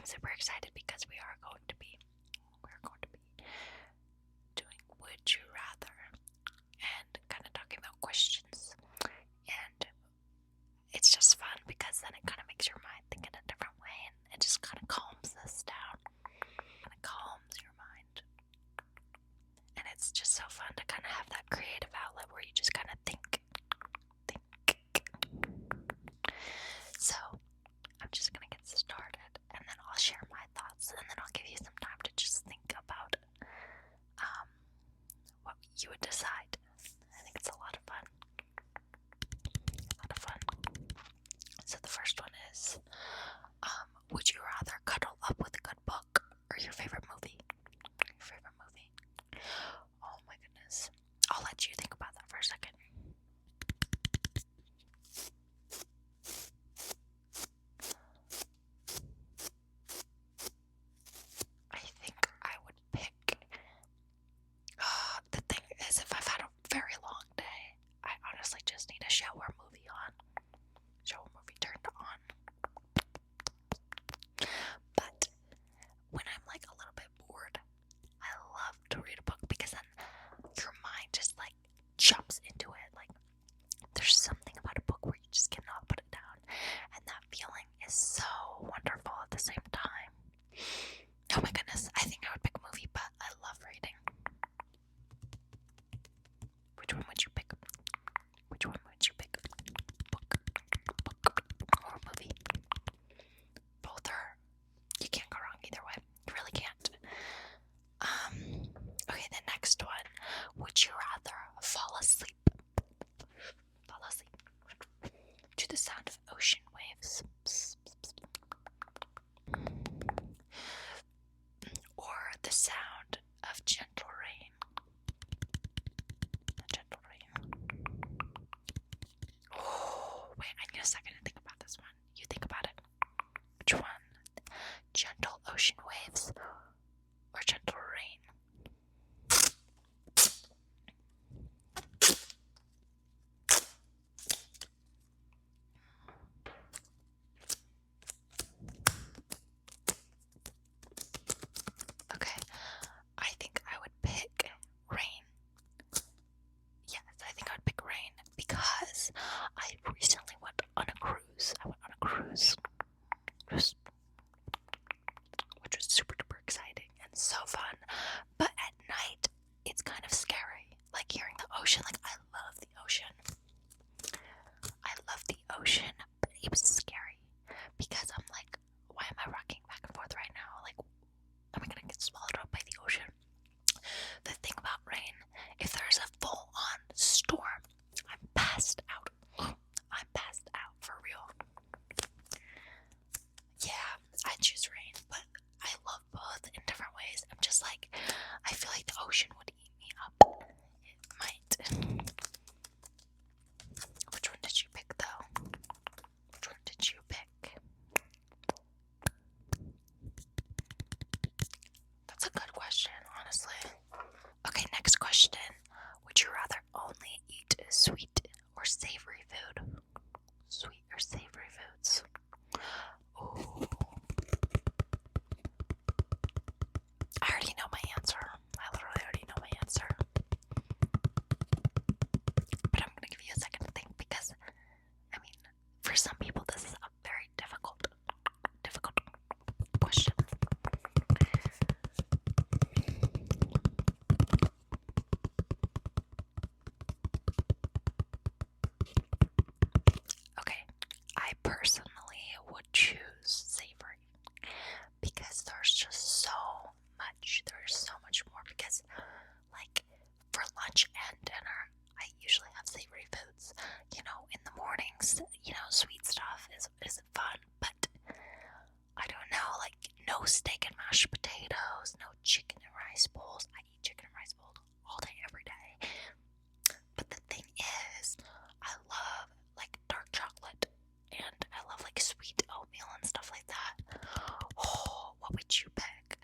I'm super excited because we're going to be doing Would You Rather and kind of talking about questions. And it's just fun because then it kind of makes your mind think in a different way, and it just kind of calms us down. Kind of calms your mind. And it's just so fun to kind of have that creative outlet where you just kind of think. So, I'm just gonna get started, and then I'll share my thoughts, and then I'll give you some time to just think about what you would decide. I think it's a lot of fun. So the first one is, would you rather cuddle up with a good book or your favorite movie? Oh my goodness. I'll let you think about that for a second. I think I would pick, the thing is, if I've had a very long day, I honestly just need a shower movie turned on. But when I'm like a little bit bored, I love to read a book because then your mind just like jumps into it. Like there's something about a book where you just cannot put it down, and that feeling is so wonderful at the same time. Oh my goodness, I think I would pick a movie, but I love reading. Which one would you pick? Book or movie? Both are, you can't go wrong either way. You really can't. Okay, the next one. Would you rather fall asleep to the sound of ocean waves, or the sound of gentle rain? Oh, wait, I need a second to think about this one. You think about it. Which one? Gentle ocean waves or gentle rain? Okay, I think I would pick rain. Yes, I think I would pick rain because I recently went on a cruise. Which was super duper exciting and so fun. But at night, it's kind of scary. Like hearing the ocean. Like I love the ocean. But it was scary because I'm like, why am I rocking back and forth right now? Like, am I gonna get swallowed up by the ocean? The thing about rain, if there's a full-on storm, I'm passed out. I'm passed out for real. Yeah, I choose rain, but I love both in different ways. I'm just like, I feel like the ocean would eat me up. It might. Which one did you pick, though? That's a good question, honestly. Okay, next question. Would you rather only eat sweet or savory food? Sweet or savory foods? Ooh. I already know my answer. I literally already know my answer. But I'm gonna give you a second to think because, I mean, for some people this is a very difficult question. Okay, I personally would choose savory because there's just so much. There's so much more because, like, for lunch and dinner, I usually have savory foods. You know, in the mornings, sweet stuff is fun, but I don't know, like, no steak and mashed potatoes, no chicken and rice bowls. I eat chicken and rice bowls all day, every day. But the thing is, I love, like, dark chocolate, and I love, like, sweet oatmeal and stuff like that. Oh, what would you pick?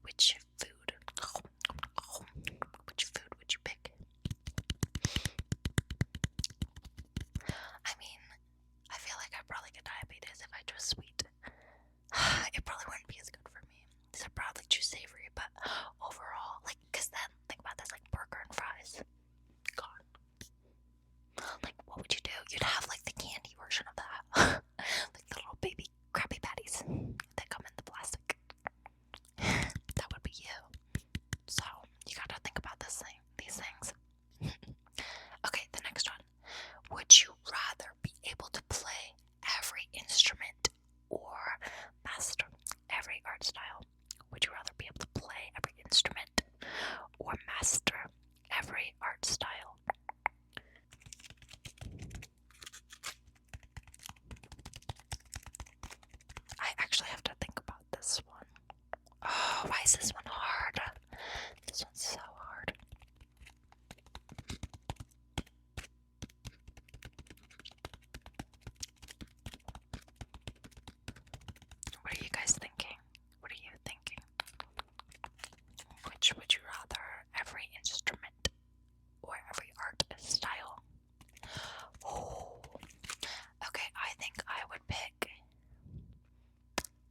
Which food would you pick? I mean, I feel like I'd probably get diabetes if I chose sweet. probably choose savory, but overall, like, cause then think about this, like burger and fries, gone. Like, what would you do? You'd have like the candy version of that, like the little baby Krabby Patties that come in the plastic. That would be you. So you gotta think about these things. Okay, the next one. Would you rather be able to play every instrument or master every art style? Would you rather be able to play every instrument or master every art style? I actually have to think about this one. Oh, why is this one hard? This one's so hard. What are you guys thinking? What are you thinking? Which would you rather? Every instrument or every art style? Oh, okay, I think I would pick,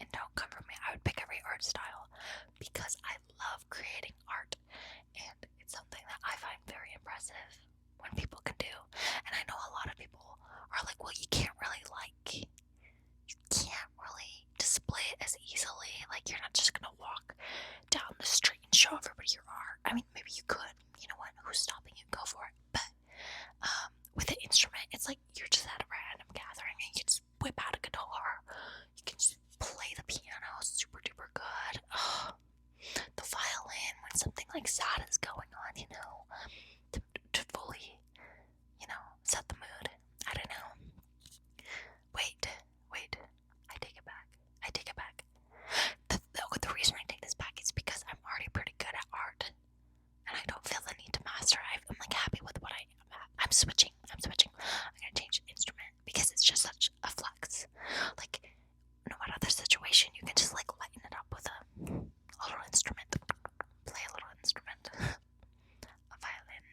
and don't come for me, I would pick every art style because I love creating art, and it's something that I find very impressive when people can do. And I know a lot of people are like, well, you can't really display it as easily. Like, you're not just gonna walk down the street and show everybody your art. I mean, maybe you could, you know what, who's stopping you? Go for it. But with an instrument, it's like you're just at a random gathering and you just whip out a guitar. You can just play the piano super duper good. The violin when something like sad is going on, you know, to fully, you know, set the mood. I don't know. Wait. I take it back. The reason I take this back is because I'm already pretty good at art, and I don't feel the need to master. I'm like happy with what I am at. I'm switching. I'm gonna change instrument because it's just such a flex. Like, no matter the situation, you can just like lighten it up with a little instrument. Play a little instrument. A violin.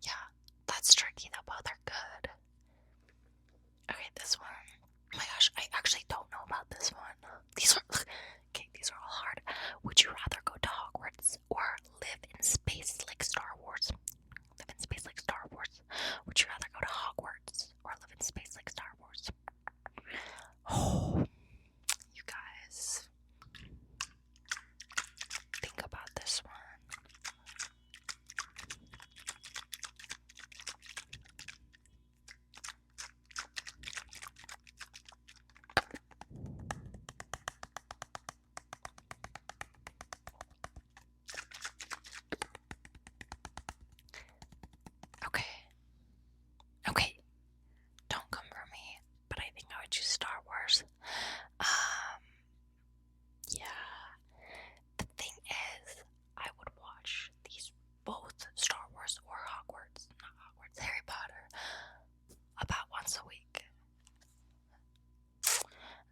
Yeah, that's tricky though. Both are good. Okay, this one. Oh my gosh, I actually don't know about this one. These are all hard. Would you rather go to Hogwarts or live in space like Star Wars? Live in space like Star Wars. Would you rather go to Hogwarts or live in space like Star Wars? Oh, you guys. Think about this one. Okay, don't come for me, but I think I would choose Star Wars. Yeah. The thing is, I would watch these both Star Wars or Harry Potter, about once a week.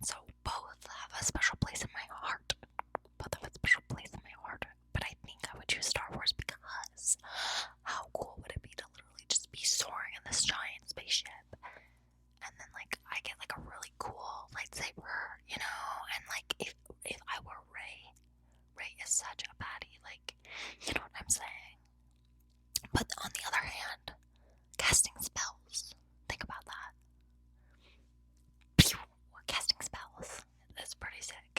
So both have a special place in my heart. But I think I would choose Star Wars because how cool would it be to literally just be soaring in this giant spaceship, and then like I get like a really cool lightsaber, you know, and like if I were Rey is such a baddie, like, you know what I'm saying? But on the other hand, casting spells, think about that. Casting spells is pretty sick.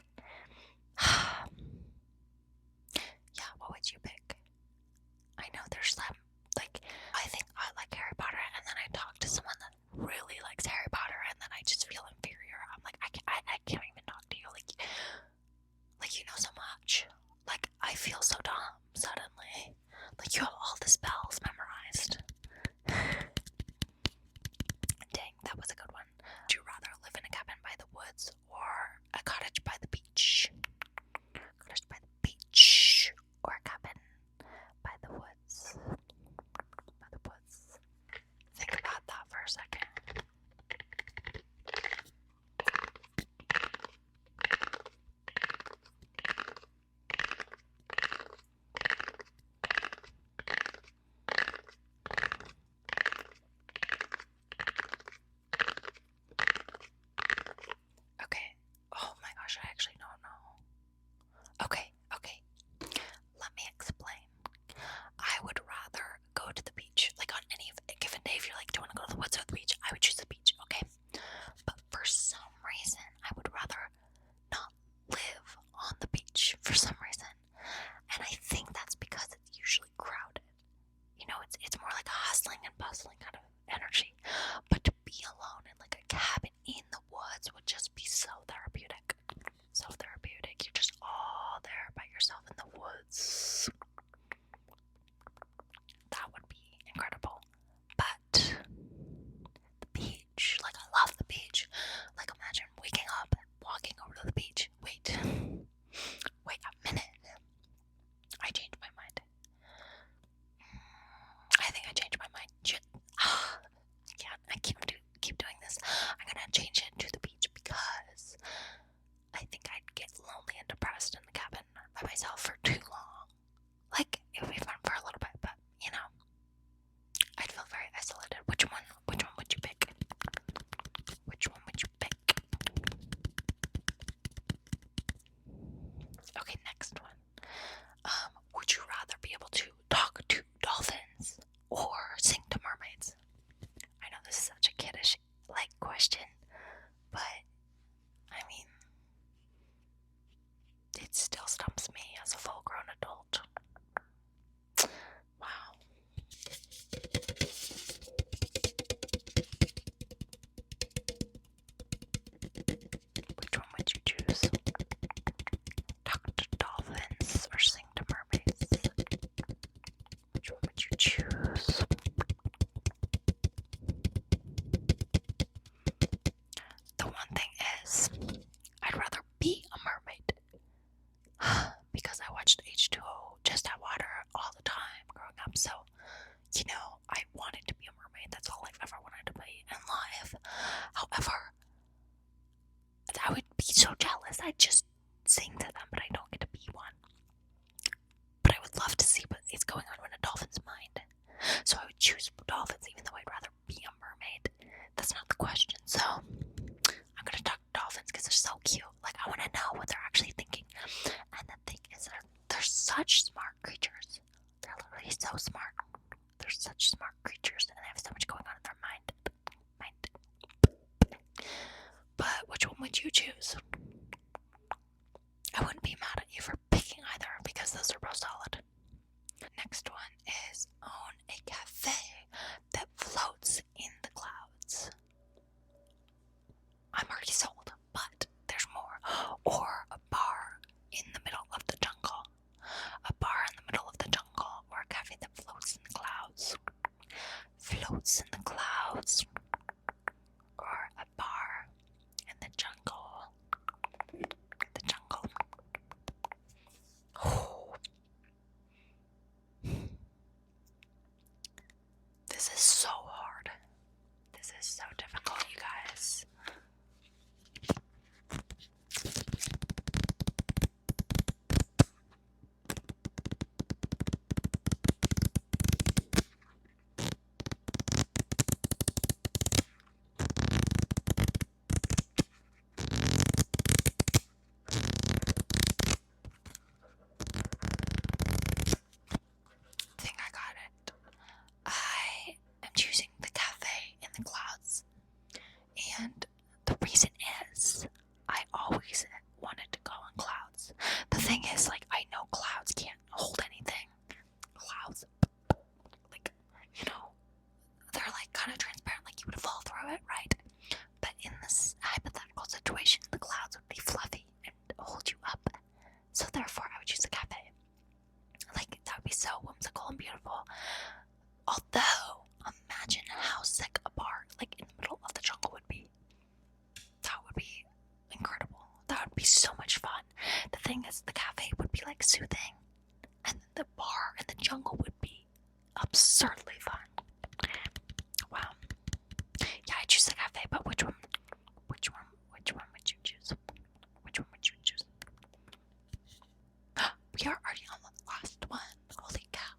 some reason. And I think that's because it's usually crowded. You know, it's more like a hustling and bustling kind of energy. But to be alone in like a cabin in the woods would just be so therapeutic. So therapeutic. You're just all there by yourself in the woods. That would be incredible. But the beach, like I love the beach. Like imagine waking up, walking over to the beach. Wait a minute. I changed my mind. I think I changed my mind. I can't keep doing this. I'm gonna change it to the beach because I think I'd get lonely and depressed in the cabin by myself for too long. Like it would be fun for a little bit, but you know, I'd feel very isolated. Which one would you pick? Which one would you pick? Okay, next one. Would you rather be able to talk to dolphins or sing to mermaids? I know this is such a kiddish question, but I mean, it still stumps me as a full-grown adult. Wow. Which one would you choose? Talk to dolphins or sing to mermaids? Which one would you choose? The one thing is, I'd rather be a mermaid. Because I watched H2O, Just Add Water, all the time growing up. So, you know, I wanted to be a mermaid. That's all I've ever wanted to be in life. However, I would be so jealous. I'd just sing to them, but I don't get to be one. But I would love to see what is going on in a dolphin's mind. So I would choose dolphins, even though I'd rather be a mermaid. That's not the question. So I'm gonna talk to dolphins because they're so cute. Like, I want to know what they're actually thinking. And the thing is, they're such smart creatures. They're literally so smart. They're such smart creatures, and they have so much going on in their mind. But which one would you choose? I wouldn't be mad at you for picking either because those are both solid. Next one is own a cafe that floats in the clouds. I'm already sold, but there's more. Or a bar in the middle of the jungle. A bar in the middle of the jungle, or a cafe that floats in the clouds. Floats in the clouds. Or a bar in the jungle. The jungle. Oh. This is so hard. This is so difficult, you guys. I think I got it. I am choosing the cafe in the clouds. And the reason is, I always wanted to go on clouds. The thing is, like, I know clouds can't hold anything. Clouds, like, you know, they're like kind of transparent, like you would fall through it, right? But in this hypothetical situation, the clouds would be fluffy and hold you up. So therefore, I would choose a cafe. Like, that would be so whimsical and beautiful. Although, imagine how sick a bar, like, in the middle of the jungle would be. That would be incredible. That would be so much fun. The thing is, the cafe would be, like, soothing. And the bar in the jungle would be absurdly fun. Wow. Yeah, I choose the cafe, but which one would you choose? Which one would you choose? We are already on the last one. Holy cow.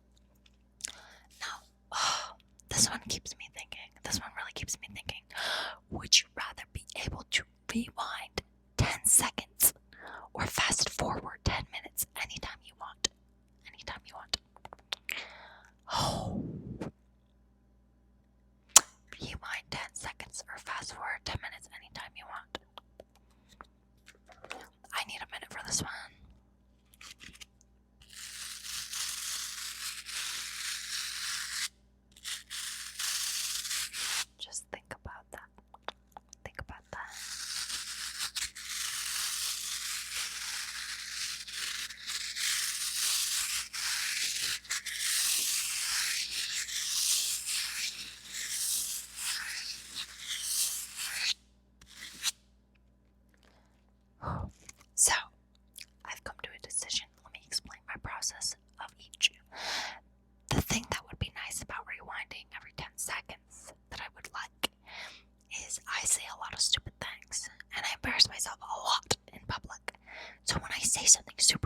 Now, this one keeps me thinking. This one really keeps me thinking. Would you rather be able to rewind 10 seconds or fast forward 10 minutes anytime you want? Anytime you want. Oh. Rewind 10 seconds or fast forward 10 minutes anytime you want. I need a minute for this one. So, I've come to a decision. Let me explain my process of each. The thing that would be nice about rewinding every 10 seconds that I would like is I say a lot of stupid things, and I embarrass myself a lot in public. So when I say something super